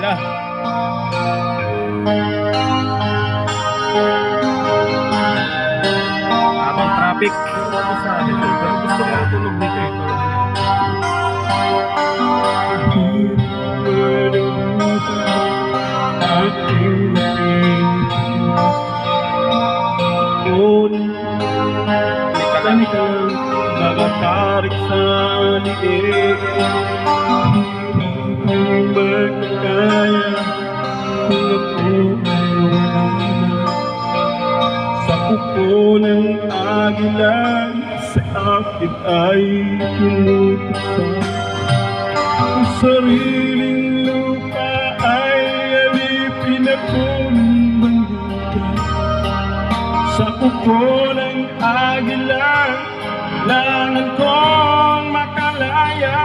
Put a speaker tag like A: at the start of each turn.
A: sila. Habang traffic. Pero gusto ko matulog dito eh. Kami ka nakatarik sa liig, hindi magkakaya kung ako ay wala na. Sa kuko ng agila sa akin ay pinutuksan. Ang sariling lupa ay alipin ako ng bandaga. Sa kuko ng agila, kailangan kong makalaya.